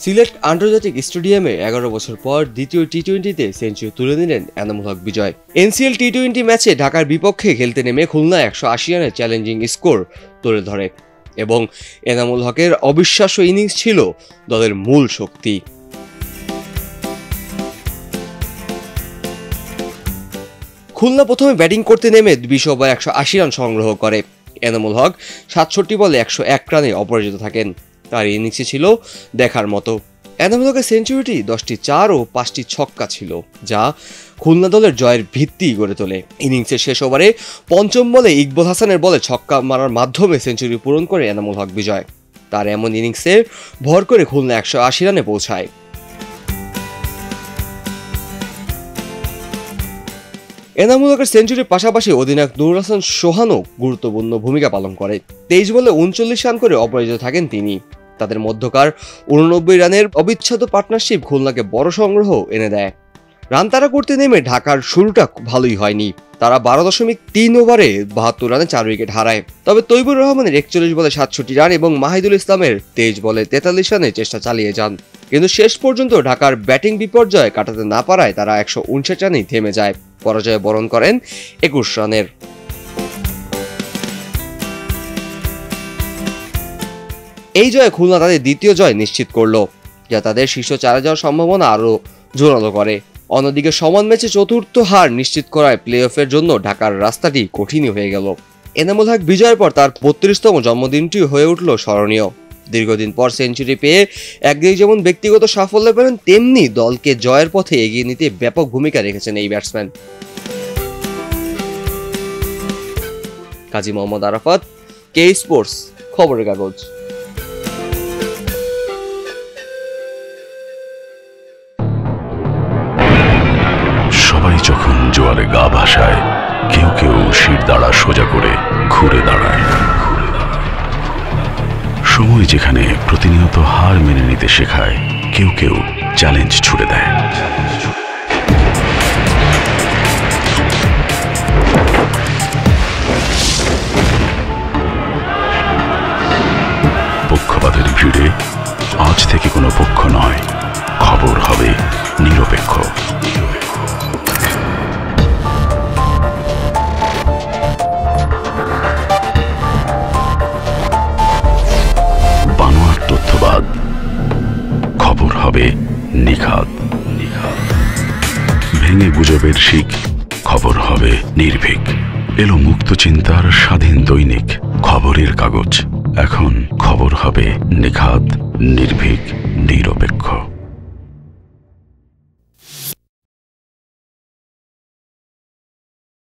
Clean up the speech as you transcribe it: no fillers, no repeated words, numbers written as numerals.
সিলেট আন্তর্জাতিক স্টেডিয়ামে 11 বছর পর দ্বিতীয় টি-20তে সেঞ্চুরি তুলে নিলেন এনামুল হক বিজয়। এনসিএল টি-20 ম্যাচে ঢাকার বিপক্ষে খেলতে নেমে খুলনা 180 রানের চ্যালেঞ্জিং স্কোর তুলে ধরে এবং এনামুল হকের অবিশ্বাস্য ইনিংস ছিল দলের মূল শক্তি। খুলনা প্রথমে ব্যাটিং করতে নেমে 20 ওভারে 180 রান সংগ্রহ করে। এনামুল হক 67 বলে 101 রানে অপরাজিত থাকেন। তার ইনিংসে ছিল দেখার মতো। এনামুল হকের সেঞ্চুরিটি 10টি 4 ও 5টি ছক্কা ছিল, যা খুলনা দলের জয়ের ভিত্তি গড়ে তোলে। ইনিংসের শেষ ওভারে পঞ্চম বলে ইকবাল হাসানের বলে ছক্কা মারার মাধ্যমে সেঞ্চুরি পূরণ করে এনামুল হক বিজয়। তার এমন ইনিংসে ভর করে খুলনা 180 রানে পৌঁছায়। এনামুল হকের সেঞ্চুরির পাশাপাশি অধিনায়ক নুরুল হাসান সোহানও গুরুত্বপূর্ণ ভূমিকা পালন করে। 23 বলে 39 রান করে অপরাজিত থাকেন তিনি। তাদের মধ্যকার 89 রানের অবিচ্ছেদ্য পার্টনারশিপ খুলনাকে বড় সংগ্রহ এনে দেয়। রান তাড়া করতে নেমে ঢাকার শুরুটা ভালোই হয়নি। তারা 12.3 ওভারে 72 রানে 4 উইকেট হারায়। তবে তৈবুর রহমানের 41 বলে 67 রান এবং মাহিদুল ইসলামের 23 বলে 43 রানে চেষ্টা চালিয়ে যান, কিন্তু শেষ পর্যন্ত ঢাকার ব্যাটিং বিপর্যয় কাটাতে না পারায় তারা 159 রানেই থেমে যায়। পরাজয় বরণ করেন 21 রানের। এই জয়ে খুলনা তাদের দ্বিতীয় জয় নিশ্চিত করল, যা তাদের শীর্ষ 4-এ যাওয়ার সম্ভাবনা আরও জোরালো করে। অন্যদিকে সমান ম্যাচে চতুর্থ হার নিশ্চিত করায় প্লে অফের জন্য ঢাকার রাস্তাটি কঠিনই হয়ে গেল। এনামুল হক বিজয়ের পর তার 32তম জন্মদিনটি হয়ে উঠল স্মরণীয়। দীর্ঘদিন পর সেঞ্চুরি পেয়ে একদিকে যেমন ব্যক্তিগত সাফল্য পেলেন, তেমনি দলকে জয়ের পথে এগিয়ে নিতে ব্যাপক ভূমিকা রেখেছেন এই ব্যাটসম্যান। কাজী মোহাম্মদ আরাফাত, কে স্পোর্টস, খবরের কাগজ। সবাই যখন জোয়ারে গা ভাসায়, কেউ কেউ শির দাঁড়া সোজা করে ঘুরে দাঁড়ায়। সময় যেখানে প্রতিনিয়ত হার মেনে নিতে শেখায়, কেউ কেউ চ্যালেঞ্জ ছুড়ে দেয়। পক্ষপাতের ভিড়ে আজ থেকে কোনো পক্ষ নয়, খবর হবে নিরপেক্ষ। বানোয়ার তথ্যবাদ, খবর হবে নিখাদ। ভেঙে গুজবের শিক, খবর হবে নির্ভীক। এলো মুক্ত চিন্তার স্বাধীন দৈনিক খবরের কাগজ। এখন খবর হবে নিখাদ, নির্ভীক।